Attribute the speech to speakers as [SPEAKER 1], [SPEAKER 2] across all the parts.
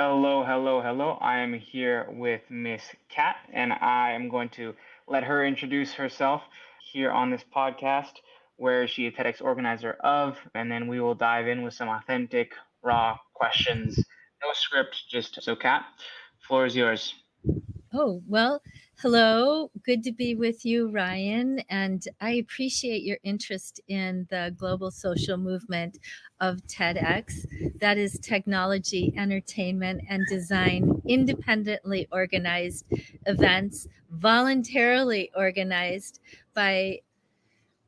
[SPEAKER 1] Hello, hello, hello. I am here with Miss Kat, and I am going to let her introduce herself here on this podcast, where she is TEDx organizer of, and then we will dive in with some authentic, raw questions. No script, just so Kat, floor is yours.
[SPEAKER 2] Oh, well, hello. Good to be with you, Ryan. And I appreciate your interest in the global social movement of TEDx. That is technology, entertainment, and design, independently organized events, voluntarily organized by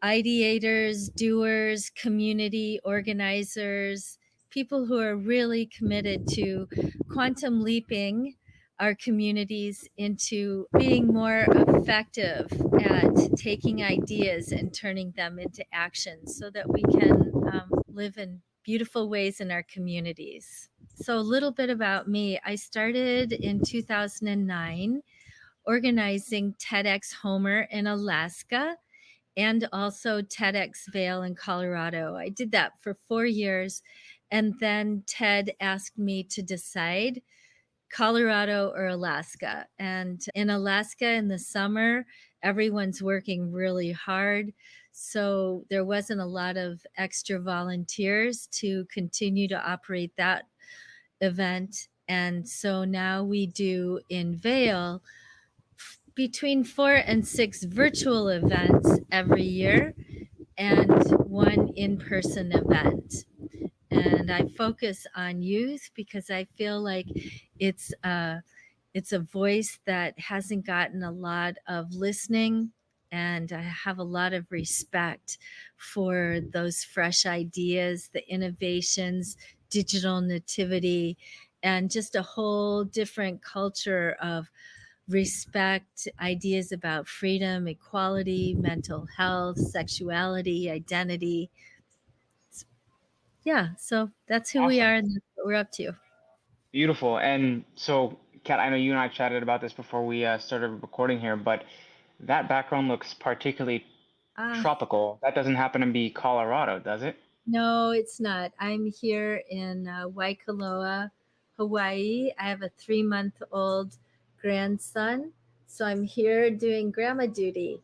[SPEAKER 2] ideators, doers, community organizers, people who are really committed to quantum leaping our communities into being more effective at taking ideas and turning them into action so that we can live in beautiful ways in our communities. So, a little bit about me. I started in 2009 organizing TEDx Homer in Alaska and also TEDx Vail in Colorado. I did that for 4 years. And then Ted asked me to decide Colorado or Alaska. And in Alaska in the summer, everyone's working really hard. So there wasn't a lot of extra volunteers to continue to operate that event. And so now we do in Vail between 4 and 6 virtual events every year and one in person event. And I focus on youth because I feel like it's it's a voice that hasn't gotten a lot of listening, and I have a lot of respect for those fresh ideas, the innovations, digital nativity, and just a whole different culture of respect, ideas about freedom, equality, mental health, sexuality, identity. Yeah, so that's who we
[SPEAKER 1] Awesome.
[SPEAKER 2] are and that's what we're up to.
[SPEAKER 1] Beautiful. And so, Kat, I know you and I chatted about this before we started recording here, but that background looks particularly
[SPEAKER 2] Ah,
[SPEAKER 1] tropical. That doesn't happen to be Colorado, does it?
[SPEAKER 2] no, it's not. I'm here in Waikoloa, Hawaii. I have a 3 month old grandson, so I'm here doing grandma duty.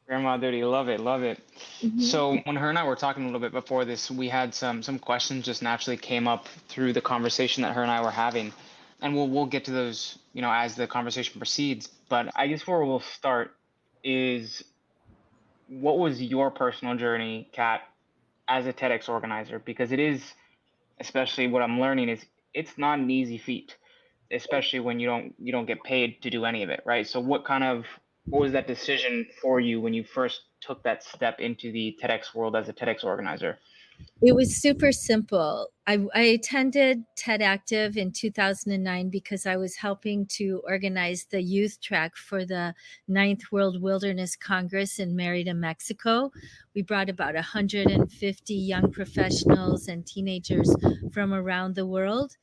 [SPEAKER 1] Grandma duty, love it, love it.
[SPEAKER 2] Mhm.
[SPEAKER 1] So when her and I were talking a little bit before this, we had some questions just naturally came up through the conversation that her and I were having, and we'll get to those, as the conversation proceeds. But I guess where we'll start is what was your personal journey, Kat, as a TEDx organizer? Because it is, especially what I'm learning is it's not an easy feat, especially when you don't get paid to do any of it, right? So what was that decision for you when you first took that step into the TEDx world as a TEDx organizer?
[SPEAKER 2] It was super simple. I attended TED Active in 2009 because I was helping to organize the youth track for the Ninth World Wilderness Congress in Merida, Mexico. We brought about 150 young professionals and teenagers from around the world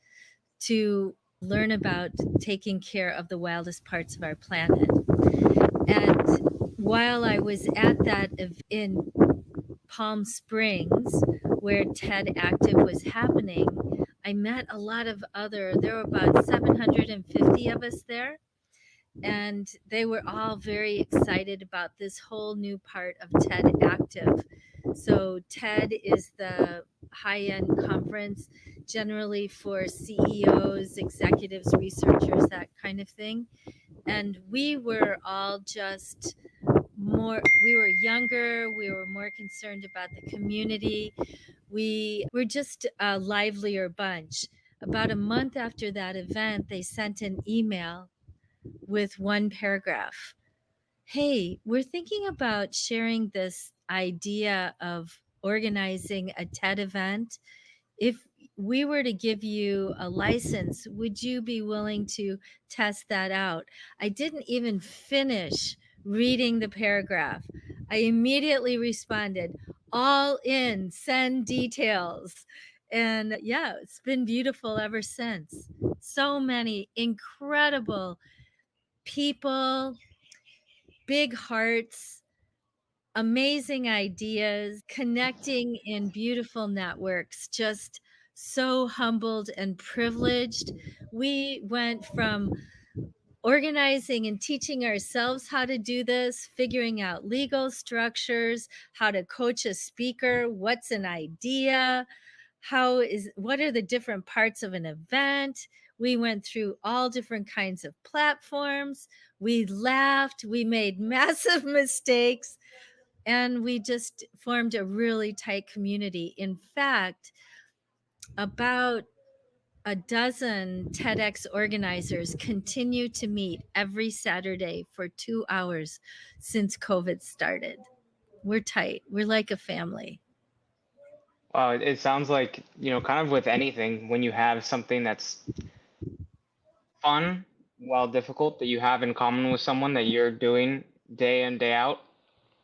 [SPEAKER 2] to learn about taking care of the wildest parts of our planet. And while I was at that in Palm Springs, where TED Active was happening, I met a lot of there were about 750 of us there, and they were all very excited about this whole new part of TED Active. So, TED is the high end conference generally for CEOs, executives, researchers, that kind of thing. And we were all just we were younger, we were more concerned about the community, we were just a livelier bunch. About a month after that event, they sent an email with one paragraph. Hey, we're thinking about sharing this idea of organizing a TED event. If we were to give you a license, would you be willing to test that out? I didn't even finish reading the paragraph. I immediately responded, all in, send details. And yeah, it's been beautiful ever since. So many incredible people, big hearts, amazing ideas, connecting in beautiful networks, just so humbled and privileged. We went from organizing and teaching ourselves how to do this, figuring out legal structures, how to coach a speaker, what's an idea, what are the different parts of an event. We went through all different kinds of platforms. We laughed, we made massive mistakes, and we just formed a really tight community. In fact, about a dozen TEDx organizers continue to meet every Saturday for 2 hours since COVID started. We're tight. We're like a family.
[SPEAKER 1] Wow, it sounds like, kind of with anything, when you have something that's fun while difficult that you have in common with someone that you're doing day in, day out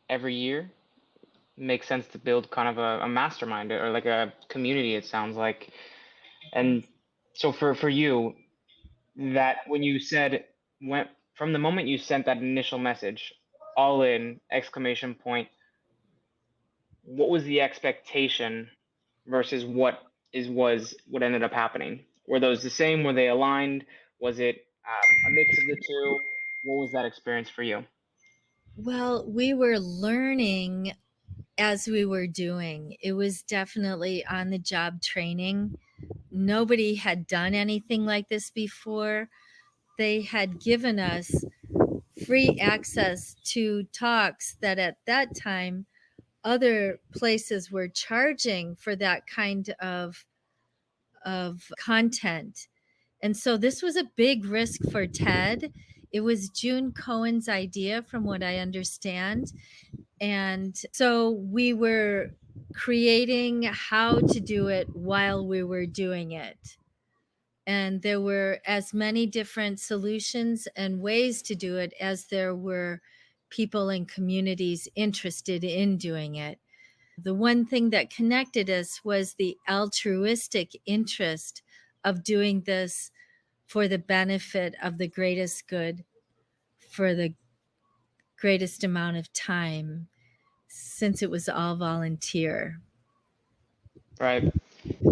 [SPEAKER 1] every year, makes sense to build kind of a mastermind or like a community, it sounds like. And so for you, that when you said went from the moment you sent that initial message, all in exclamation point, what was the expectation versus what ended up happening? Were those the same? Were they aligned? Was it a mix of the two? What was that experience for you?
[SPEAKER 2] Well, we were learning as we were doing. It was definitely on the job training. Nobody had done anything like this before. They had given us free access to talks that at that time other places were charging for that kind of content. And so this was a big risk for TED. It was June Cohen's idea, from what I understand. And so we were creating how to do it while we were doing it. And there were as many different solutions and ways to do it as there were people and communities interested in doing it. The one thing that connected us was the altruistic interest of doing this for the benefit of the greatest good for the greatest amount of time, since it was all volunteer.
[SPEAKER 1] Right.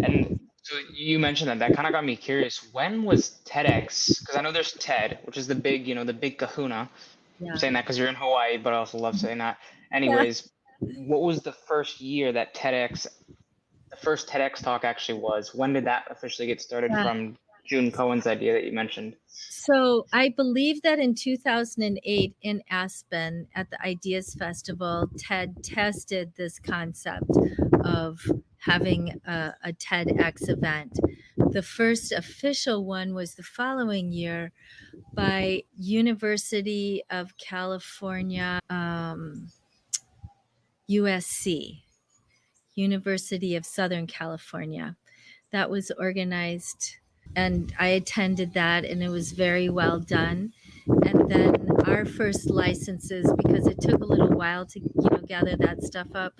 [SPEAKER 1] And so you mentioned that kind of got me curious. When was TEDx? Because I know there's TED, which is the big kahuna. I'm
[SPEAKER 2] Yeah.
[SPEAKER 1] saying that because you're in Hawaii, but I also love saying that.
[SPEAKER 2] Yeah.
[SPEAKER 1] Anyways, what was the first year that the first TEDx talk actually was? When did that officially get started
[SPEAKER 2] Yeah.
[SPEAKER 1] from June Cohen's idea that you mentioned?
[SPEAKER 2] So I believe that in 2008 in Aspen at the Ideas Festival, TED tested this concept of having a TEDx event. The first official one was the following year by University of California, USC, University of Southern California. That was organized, and I attended that, and it was very well done. And then our first licenses, because it took a little while to gather that stuff up.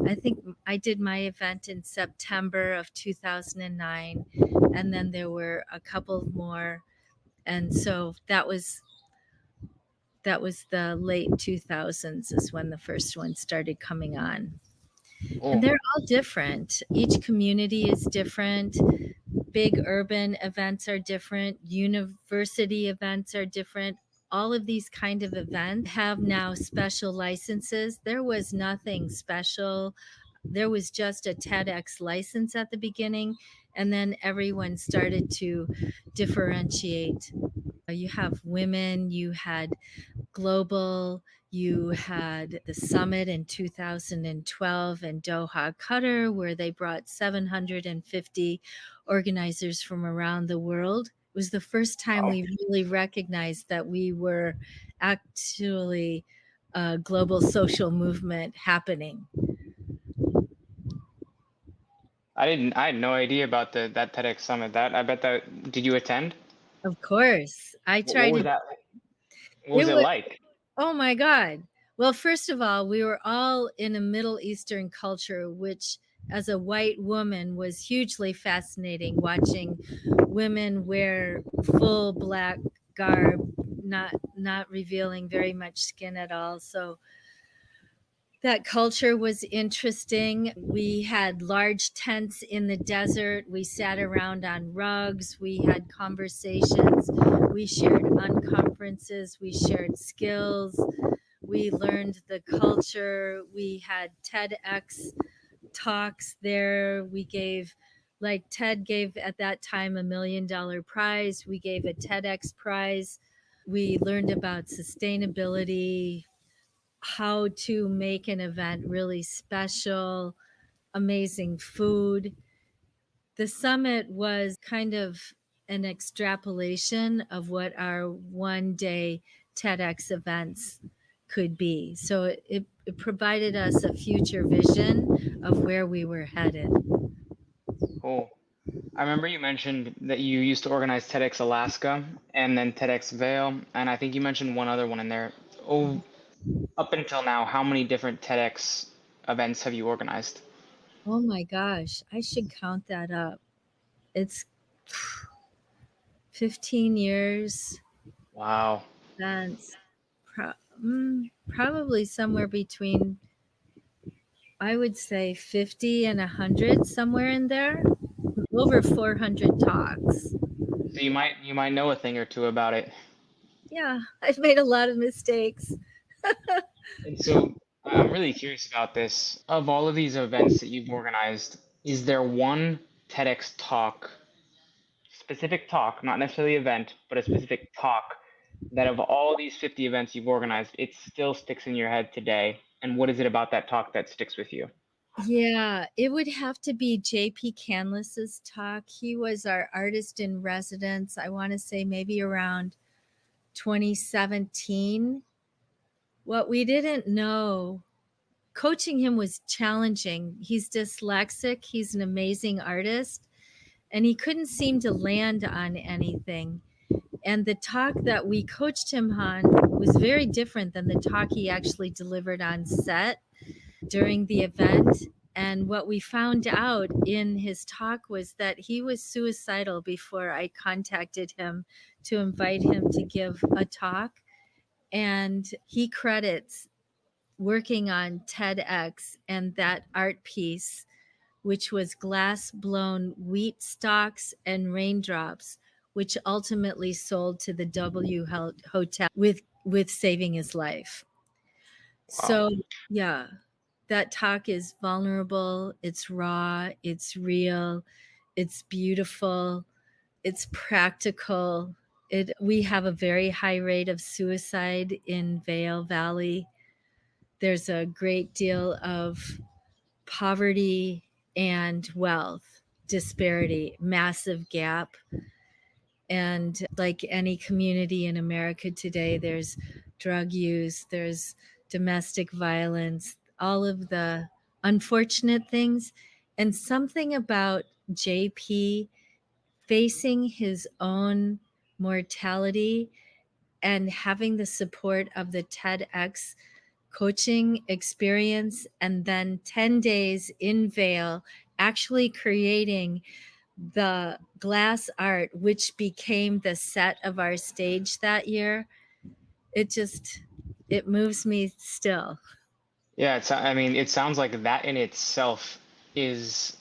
[SPEAKER 2] I think I did my event in September of 2009, and then there were a couple more, and so that was the late 2000s is when the first one started coming on. And
[SPEAKER 1] Cool.
[SPEAKER 2] they're all different. Each community is different. Big urban events are different. University events are different. All of these kind of events have now special licenses. There was nothing special. There was just a TEDx license at the beginning, and then everyone started to differentiate. You have women, you had global, you had the summit in 2012 in Doha, Qatar, where they brought 750 organizers from around the world. It was the first time
[SPEAKER 1] Wow.
[SPEAKER 2] we really recognized that we were actually a global social movement happening.
[SPEAKER 1] I had no idea about that TEDx summit. That I bet that did you attend?
[SPEAKER 2] Of course, I
[SPEAKER 1] What
[SPEAKER 2] tried
[SPEAKER 1] was
[SPEAKER 2] to.
[SPEAKER 1] that? What was
[SPEAKER 2] It
[SPEAKER 1] it
[SPEAKER 2] was.
[SPEAKER 1] like?
[SPEAKER 2] Oh my God. Well, first of all, we were all in a Middle Eastern culture, which, as a white woman, was hugely fascinating watching women wear full black garb, not revealing very much skin at all. So That culture was interesting. We had large tents in the desert. We sat around on rugs. We had conversations. We shared unconferences. We shared skills. We learned the culture. We had TEDx talks there. We gave, like Ted gave at that time $1 million prize. We gave a TEDx prize. We learned about sustainability, how to make an event really special, amazing food. The summit was kind of an extrapolation of what our 1 day TEDx events could be. So it provided us a future vision of where we were headed.
[SPEAKER 1] Cool. I remember you mentioned that you used to organize TEDx Alaska and then TEDx Vail, and I think you mentioned one other one in there. Oh, up until now, how many different TEDx events have you organized?
[SPEAKER 2] Oh my gosh, I should count that up. It's 15 years
[SPEAKER 1] Wow.
[SPEAKER 2] since probably somewhere between, I would say, 50 and 100, somewhere in there. Over 400 talks.
[SPEAKER 1] So you might know a thing or two about it.
[SPEAKER 2] Yeah, I've made a lot of mistakes.
[SPEAKER 1] And so I'm really curious about this. Of all of these events that you've organized, is there one TEDx talk, specific talk, not necessarily event, but a specific talk that of all these 50 events you've organized, it still sticks in your head today? And what is it about that talk that sticks with you?
[SPEAKER 2] Yeah, it would have to be JP Canless's talk. He was our artist in residence, I want to say maybe around 2017. What we didn't know, coaching him was challenging. He's dyslexic, he's an amazing artist, and he couldn't seem to land on anything. And the talk that we coached him on was very different than the talk he actually delivered on set during the event. And what we found out in his talk was that he was suicidal before I contacted him to invite him to give a talk. And he credits working on TEDx and that art piece, which was glass blown wheat stalks and raindrops, which ultimately sold to the W Hotel with saving his life.
[SPEAKER 1] Wow.
[SPEAKER 2] So, yeah, that talk is vulnerable, it's raw, it's real, it's beautiful, it's practical. We have a very high rate of suicide in Vale Valley. There's a great deal of poverty and wealth disparity, massive gap. And like any community in America today, there's drug use, there's domestic violence, all of the unfortunate things. And something about JP facing his own mortality and having the support of the TEDx coaching experience, and then 10 days in Vail, actually creating the glass art, which became the set of our stage that year. It just, it moves me still.
[SPEAKER 1] Yeah, I mean, it sounds like that in itself is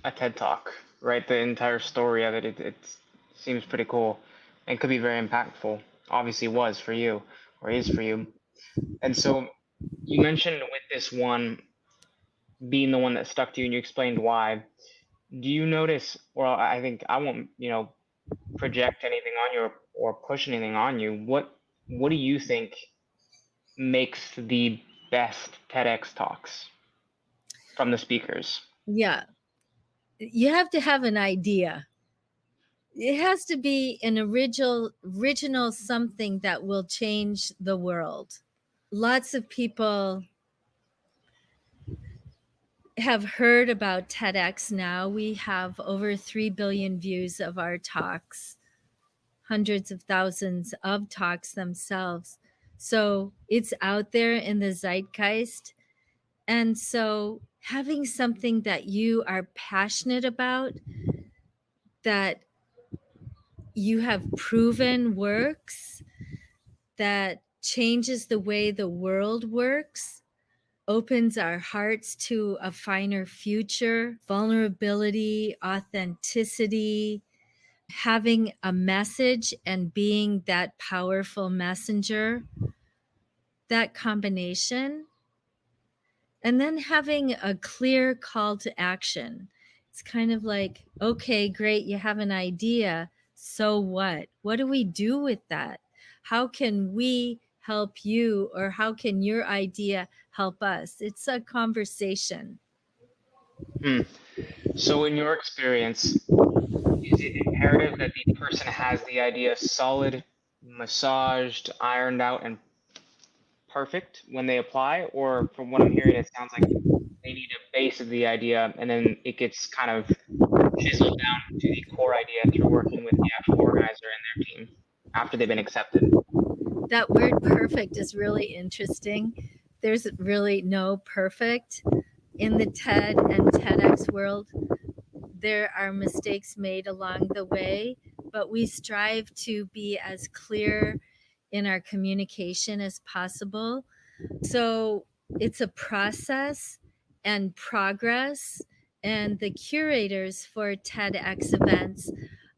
[SPEAKER 1] a TED Talk, right? The entire story of it seems pretty cool and could be very impactful. Obviously was for you, or is for you. And so you mentioned with this one being the one that stuck to you and you explained why. Do you notice, well, I think I won't, project anything on you or push anything on you. What do you think makes the best TEDx talks from the speakers?
[SPEAKER 2] Yeah, you have to have an idea. It has to be an original something that will change the world. Lots of people have heard about TEDx now. We have over 3 billion views of our talks, hundreds of thousands of talks themselves. So it's out there in the zeitgeist. And so having something that you are passionate about, that you have proven works, that changes the way the world works, opens our hearts to a finer future, vulnerability, authenticity, having a message and being that powerful messenger, that combination, and then having a clear call to action. It's kind of like, okay, great, you have an idea. So what? What do we do with that? How can we help you, or how can your idea help us? It's a conversation.
[SPEAKER 1] Hmm. So, in your experience, is it imperative that the person has the idea solid, massaged, ironed out, and perfect when they apply? Or from what I'm hearing, it sounds like they need a base of the idea and then it gets kind of chiseled down to the core idea through working with the actual organizer and their team after they've been accepted.
[SPEAKER 2] That word perfect is really interesting. There's really no perfect in the TED and TEDx world. There are mistakes made along the way, but we strive to be as clear in our communication as possible. So it's a process and progress, and the curators for TEDx events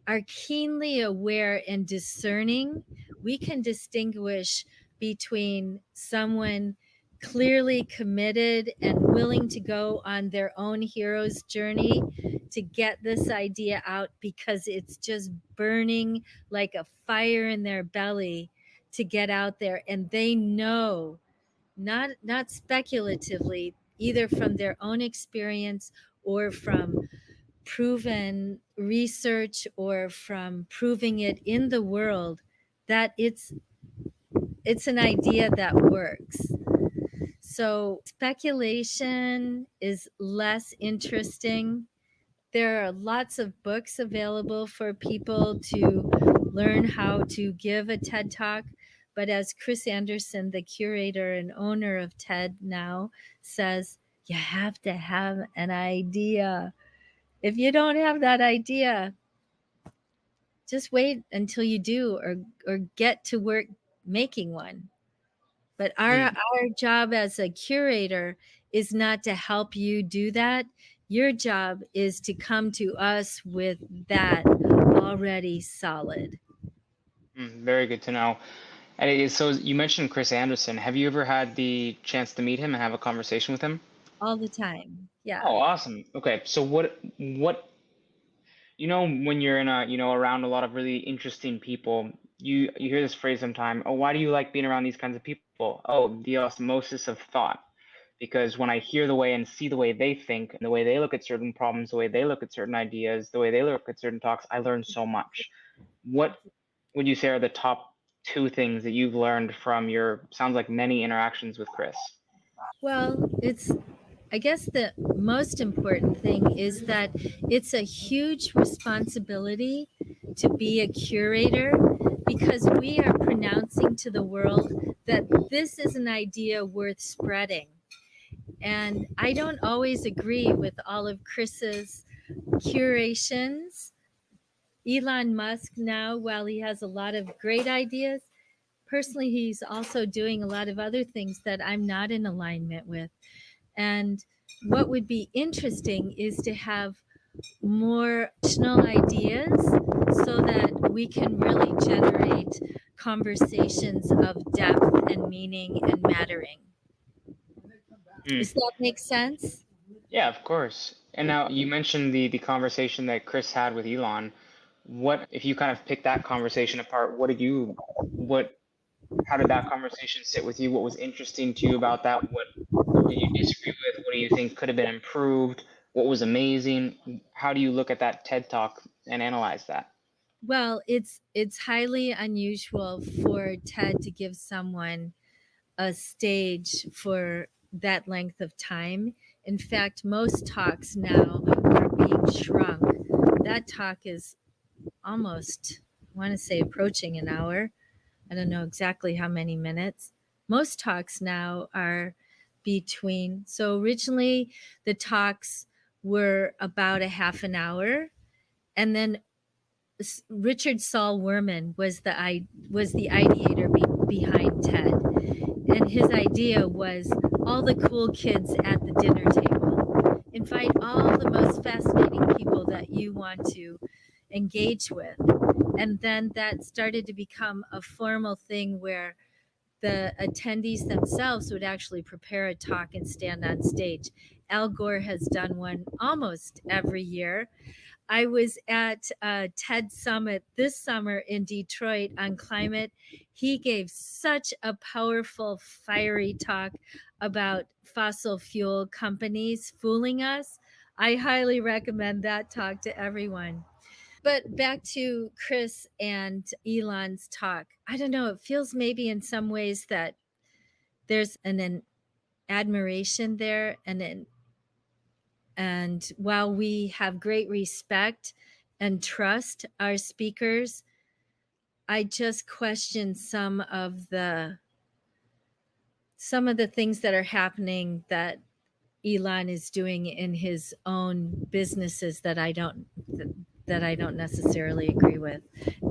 [SPEAKER 2] are keenly aware and discerning. We can distinguish between someone clearly committed and willing to go on their own hero's journey to get this idea out because it's just burning like a fire in their belly to get out there, and they know, not speculatively, either from their own experience or from proven research or from proving it in the world, that it's an idea that works. So speculation is less interesting. There are lots of books available for people to learn how to give a TED talk. But as Chris Anderson, the curator and owner of TED now, says, you have to have an idea. If you don't have that idea, just wait until you do, or get to work making one. But
[SPEAKER 1] Hmm.
[SPEAKER 2] our job as a curator is not to help you do that. Your job is to come to us with that already solid.
[SPEAKER 1] Very good to know. And so you mentioned Chris Anderson. Have you ever had the chance to meet him and have a conversation with him?
[SPEAKER 2] All the time. Yeah.
[SPEAKER 1] Oh, awesome. Okay, so what when you're in a around a lot of really interesting people, you hear this phrase sometime, oh, why do you like being around these kinds of people? Oh, the osmosis of thought. Because when I hear the way and see the way they think and the way they look at certain problems, the way they look at certain ideas, the way they look at certain talks, I learn so much. What would you say are the top two things that you've learned from your sounds like many interactions with Chris?
[SPEAKER 2] Well, I guess the most important thing is that it's a huge responsibility to be a curator, because we are pronouncing to the world that this is an idea worth spreading. And I don't always agree with all of Chris's curations. Elon Musk now, while he has a lot of great ideas, personally, he's also doing a lot of other things that I'm not in alignment with. And what would be interesting is to have more original ideas so that we can really generate conversations of depth and meaning and mattering.
[SPEAKER 1] Hmm.
[SPEAKER 2] Does that make sense?
[SPEAKER 1] Yeah, of course. And now you mentioned the conversation that Chris had with Elon. What if you kind of pick that conversation apart? What how did that conversation sit with you? What was interesting to you about that? What did you disagree with? What do you think could have been improved? What was amazing? How do you look at that TED Talk and analyze that?
[SPEAKER 2] Well, it's highly unusual for TED to give someone a stage for that length of time. In fact, most talks now are being shrunk. That talk is almost, I want to say, approaching an hour. I don't know exactly how many minutes. Most talks now are between, so originally the talks were about a half an hour, and then Richard Saul Wurman was the ideator behind TED, and his idea was all the cool kids at the dinner table. Invite all the most fascinating people that you want to engage with. And then that started to become a formal thing where the attendees themselves would actually prepare a talk and stand on stage. Al Gore has done one almost every year. I was at a TED Summit this summer in Detroit on climate. He gave such a powerful, fiery talk about fossil fuel companies fooling us. I highly recommend that talk to everyone. But back to Chris and Elon's talk. I don't know, it feels maybe in some ways that there's an admiration there and while we have great respect and trust our speakers, I just question some of the things that are happening that Elon is doing in his own businesses that I don't necessarily agree with.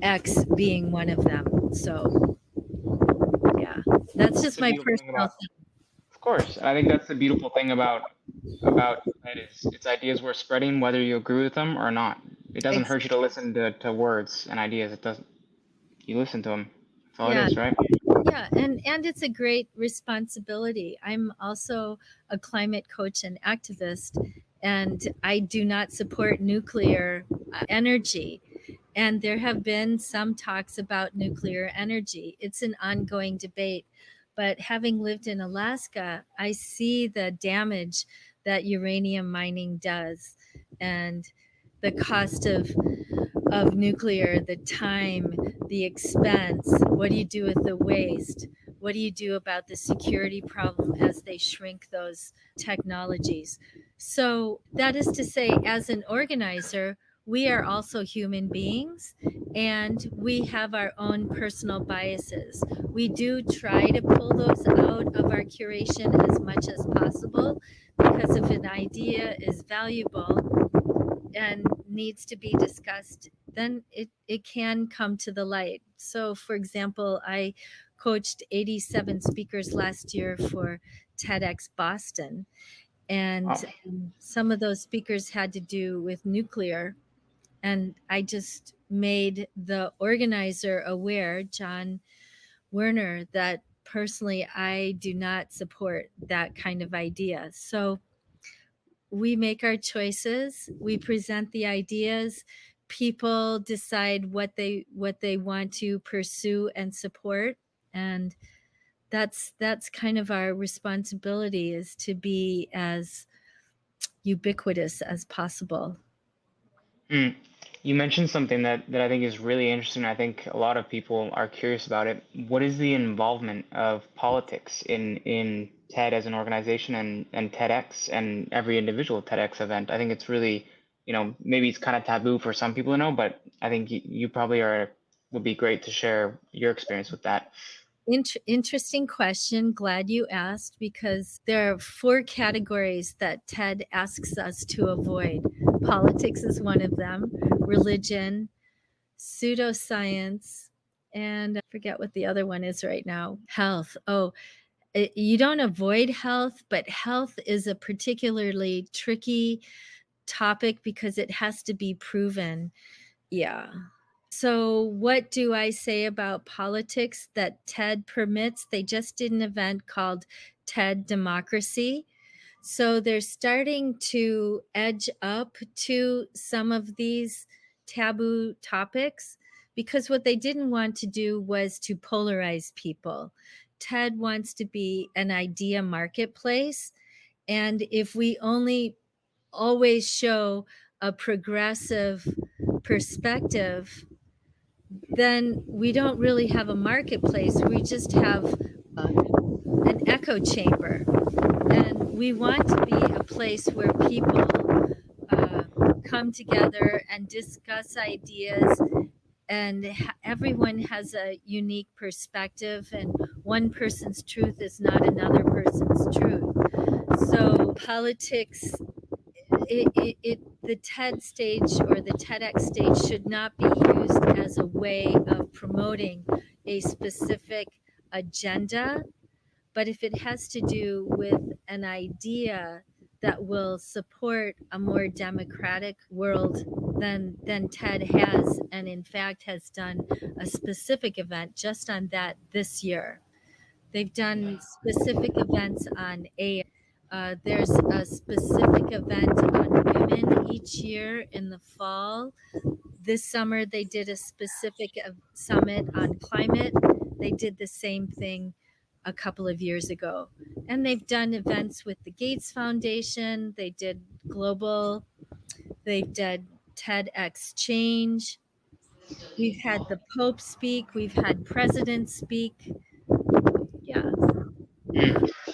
[SPEAKER 2] X being one of them. So yeah, that's
[SPEAKER 1] That's
[SPEAKER 2] just
[SPEAKER 1] the
[SPEAKER 2] my
[SPEAKER 1] beautiful thing
[SPEAKER 2] personal
[SPEAKER 1] about,
[SPEAKER 2] thing.
[SPEAKER 1] of course, I think that's the beautiful thing about that is it's ideas worth spreading, whether you agree with them or not. It doesn't hurt you to listen to words and ideas. It doesn't. You listen to them. That's all it
[SPEAKER 2] Yeah,
[SPEAKER 1] is, right?
[SPEAKER 2] yeah, and it's a great responsibility. I'm also a climate coach and activist, and I do not support nuclear energy. And there have been some talks about nuclear energy. It's an ongoing debate. But having lived in Alaska, I see the damage that uranium mining does and the cost of nuclear, the time, the expense. What do you do with the waste? What do you do about the security problem as they shrink those technologies? So, that is to say, as an organizer, we are also human beings and we have our own personal biases. We do try to pull those out of our curation as much as possible because if an idea is valuable, and needs to be discussed, then it can come to the light. So, for example, I coached 87 speakers last year for TEDx Boston, and
[SPEAKER 1] Wow.
[SPEAKER 2] some of those speakers had to do with nuclear. And I just made the organizer aware, John Werner, that personally I do not support that kind of idea. So we make our choices, we present the ideas, people decide what they want to pursue and support, and that's kind of our responsibility, is to be as ubiquitous as possible.
[SPEAKER 1] Hmm. You mentioned something that I think is really interesting. I think a lot of people are curious about it. What is the involvement of politics in TED as an organization and TEDx and every individual TEDx event? I think it's really, maybe it's kind of taboo for some people to know, but I think you probably would be great to share your experience with that.
[SPEAKER 2] Interesting question. Glad you asked, because there are 4 categories that TED asks us to avoid. Politics is one of them, religion, pseudoscience, and I forget what the other one is right now. Health. Oh, you don't avoid health, but health is a particularly tricky topic because it has to be proven. Yeah. So, what do I say about politics that TED permits? They just did an event called TED Democracy. So, they're starting to edge up to some of these taboo topics because what they didn't want to do was to polarize people. TED wants to be an idea marketplace. And if we only always show a progressive perspective, then we don't really have a marketplace. We just have an echo chamber. And we want to be a place where people uh, come together and discuss ideas, and everyone has a unique perspective, and one person's truth is not another person's truth. So, politics, the TED stage or the TEDx stage should not be used as a way of promoting a specific agenda, But if it has to do with an idea that will support a more democratic world, then TED has, and in fact has done a specific event just on that this year. They've done specific events on AI. There's a specific event on women each year in the fall. This summer, they did a specific summit on climate. They did the same thing a couple of years ago. And they've done events with the Gates Foundation. They did global, they've done TEDx Change. We've had the Pope speak, we've had presidents speak. Yeah.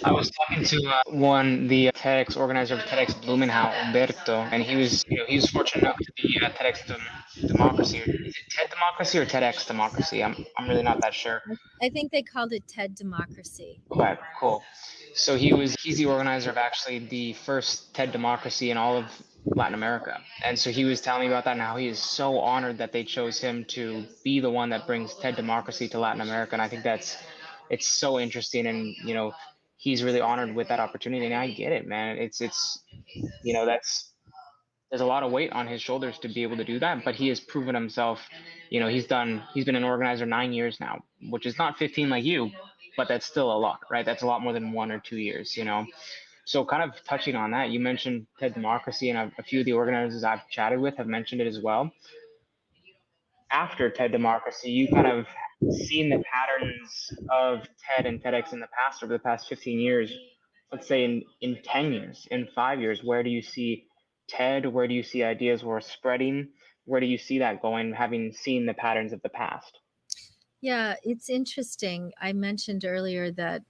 [SPEAKER 1] I was talking to the TEDx organizer of TEDx Blumenau, Umberto, and he was fortunate enough to be at TEDx Democracy. Is it TED Democracy or TEDx Democracy? I'm really not that sure.
[SPEAKER 2] I think they called it TED Democracy.
[SPEAKER 1] Okay, cool. So he's the organizer of actually the first TED Democracy in all of Latin America. And so he was telling me about that and how he is so honored that they chose him to be the one that brings TED Democracy to Latin America. And I think it's so interesting, and he's really honored with that opportunity. And I get it, man. It's that's there's a lot of weight on his shoulders to be able to do that, but he has proven himself. He's been an organizer 9 years now, which is not 15 like you, but that's still a lot, right? That's a lot more than 1 or 2 years. So kind of touching on that, you mentioned TED Democracy, and a few of the organizers I've chatted with have mentioned it as well. After TED Democracy, you kind of seen the patterns of TED and TEDx in the past over the past 15 years. Let's say in 10 years, in 5 years, where do you see TED? Where do you see ideas were spreading? Where do you see that going, having seen the patterns of the past?
[SPEAKER 2] Yeah, it's interesting. I mentioned earlier that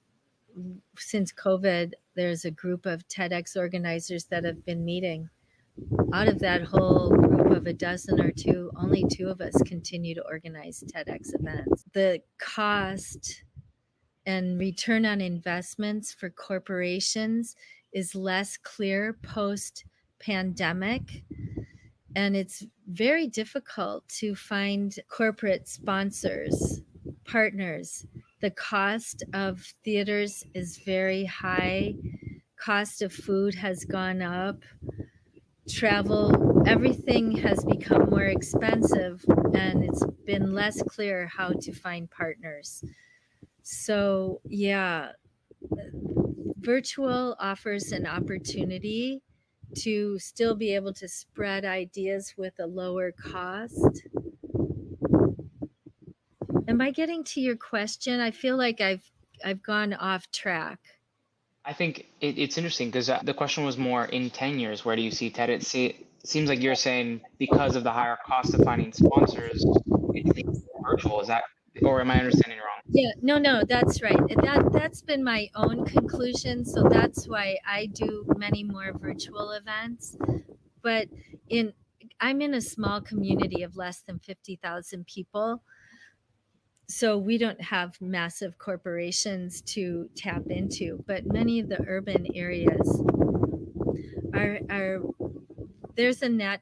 [SPEAKER 2] since COVID, there's a group of TEDx organizers that have been meeting. Out of that whole group of a dozen or two, only two of us continue to organize TEDx events. The cost and return on investments for corporations is less clear post pandemic. And it's very difficult to find corporate sponsors, partners. The cost of theaters is very high. Cost of food has gone up. Travel, everything has become more expensive, and it's been less clear how to find partners. So, yeah, virtual offers an opportunity to still be able to spread ideas with a lower cost. Am I getting to your question? I feel like I've gone off track.
[SPEAKER 1] I think it's interesting because the question was more in 10 years, where do you see TED? It seems like you're saying because of the higher cost of finding sponsors, it's virtual. Is that, or am I understanding wrong?
[SPEAKER 2] Yeah, no, that's right. That's been my own conclusion, so that's why I do many more virtual events. But I'm in a small community of less than 50,000 people. So we don't have massive corporations to tap into, but many of the urban areas are there's a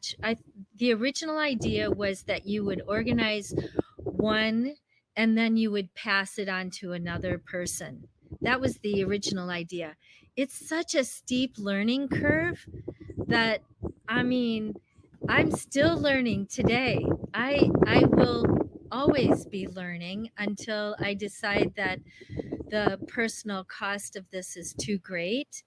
[SPEAKER 2] the original idea was that you would organize one and then you would pass it on to another person. That was the original idea. It's such a steep learning curve that, I mean, I'm still learning today. I will always be learning until I decide that the personal cost of this is too great.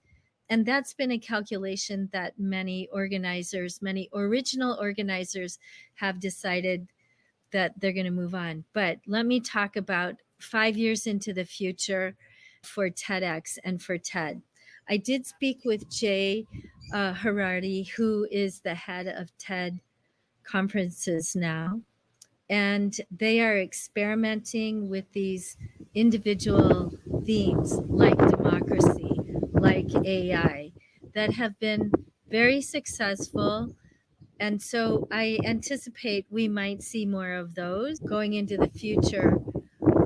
[SPEAKER 2] And that's been a calculation that many organizers, many original organizers have decided that they're going to move on. But let me talk about 5 years into the future for TEDx and for TED. I did speak with Jay Harari, who is the head of TED conferences now. And they are experimenting with these individual themes like democracy, like AI, that have been very successful. And so I anticipate we might see more of those going into the future.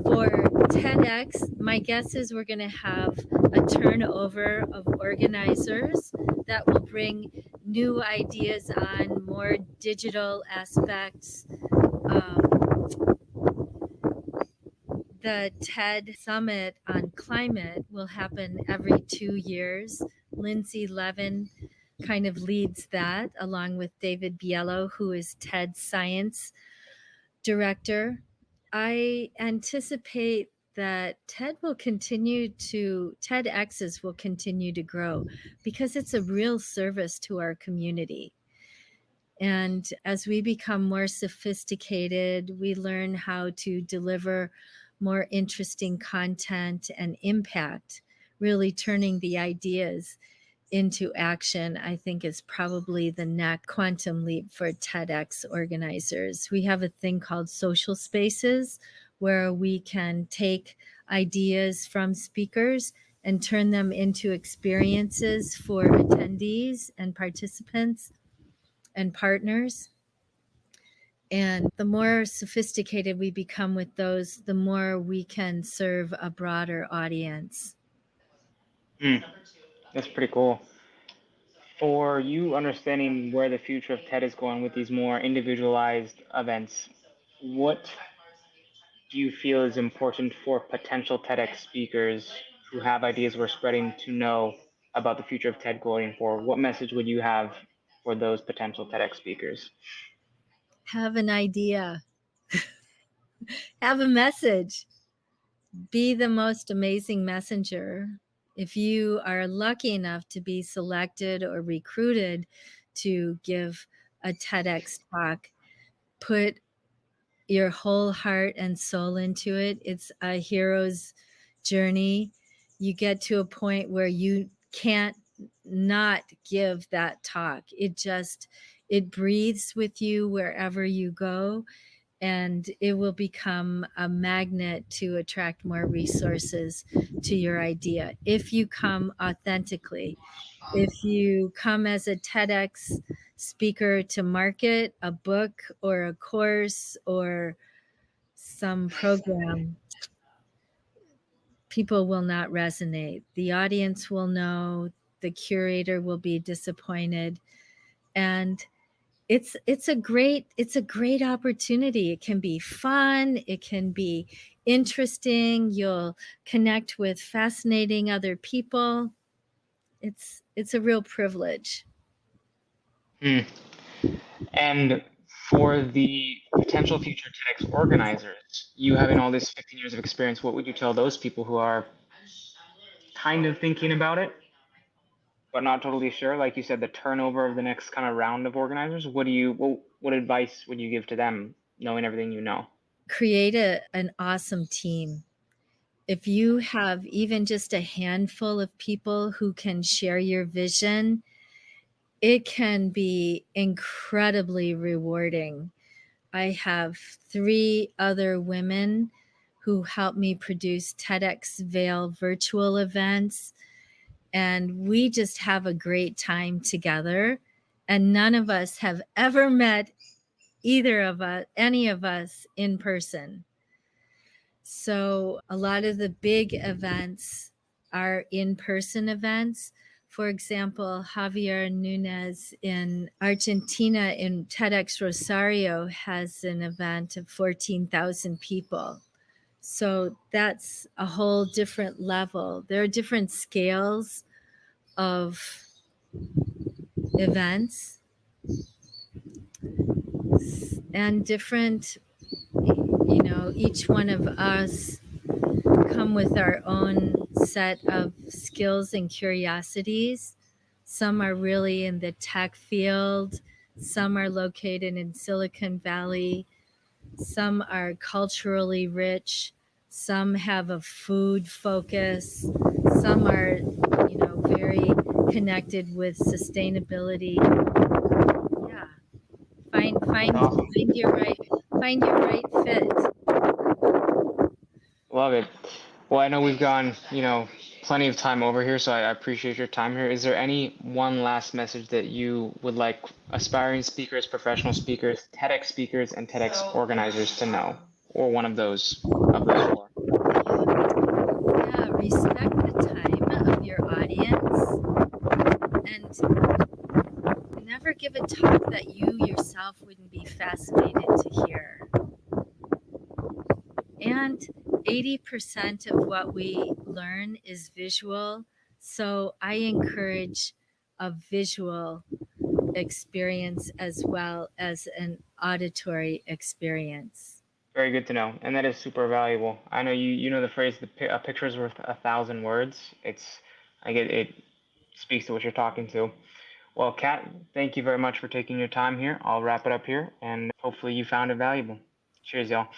[SPEAKER 2] For TEDx, my guess is we're going to have a turnover of organizers that will bring new ideas on more digital aspects. The TED Summit on Climate will happen every 2 years. Lindsay Levin kind of leads that, along with David Biello, who is TED's science director. I anticipate that TEDx's will continue to grow because it's a real service to our community. And as we become more sophisticated, we learn how to deliver more interesting content and impact, really turning the ideas into action. I think is probably the next quantum leap for TEDx organizers. We have a thing called social spaces where we can take ideas from speakers and turn them into experiences for attendees and participants and partners. And the more sophisticated we become with those, the more we can serve a broader audience.
[SPEAKER 1] That's pretty cool. For you understanding where the future of TED is going with these more individualized events, what do you feel is important for potential TEDx speakers who have ideas we're spreading to know about the future of TED going forward? What message would you have for those potential TEDx speakers?
[SPEAKER 2] Have an idea, have a message, be the most amazing messenger. If you are lucky enough to be selected or recruited to give a TEDx talk, put your whole heart and soul into it. It's a hero's journey. You get to a point where you can't not give that talk. It breathes with you wherever you go, and it will become a magnet to attract more resources to your idea if you come authentically. If you come as a TEDx speaker to market a book or a course or some program, people will not resonate. The audience will know, the curator will be disappointed, and it's a great opportunity. It can be fun, it can be interesting, you'll connect with fascinating other people. It's a real privilege.
[SPEAKER 1] Hmm. And for the potential future TEDx organizers, you having all this 15 years of experience, what would you tell those people who are kind of thinking about it, but not totally sure? Like you said, the turnover of the next kind of round of organizers. What advice would you give to them, knowing everything you know?
[SPEAKER 2] Create an awesome team. If you have even just a handful of people who can share your vision, it can be incredibly rewarding. I have 3 other women who help me produce TEDx Vail virtual events, and we just have a great time together. And none of us have ever met any of us in person. So a lot of the big events are in-person events. For example, Javier Nunez in Argentina in TEDx Rosario has an event of 14,000 people. So that's a whole different level. There are different scales of events and different, each one of us come with our own set of skills and curiosities. Some are really in the tech field, some are located in Silicon Valley, some are culturally rich, some have a food focus, some are, very connected with sustainability. Yeah.
[SPEAKER 1] Awesome.
[SPEAKER 2] Find your right fit.
[SPEAKER 1] Love it. Well, I know we've gone, plenty of time over here, so I appreciate your time here. Is there any one last message that you would like aspiring speakers, professional speakers, TEDx speakers, and TEDx organizers to know, or one of those four?
[SPEAKER 2] Yeah, respect the time of your audience and never give a talk that you yourself wouldn't be fascinated to hear. And 80% of what we learn is visual. So I encourage a visual experience as well as an auditory experience.
[SPEAKER 1] Very good to know, and that is super valuable. I know you know the phrase a picture is worth 1,000 words. I get it speaks to what you're talking to. Well, Kat, thank you very much for taking your time here. I'll wrap it up here, and hopefully you found it valuable. Cheers, y'all.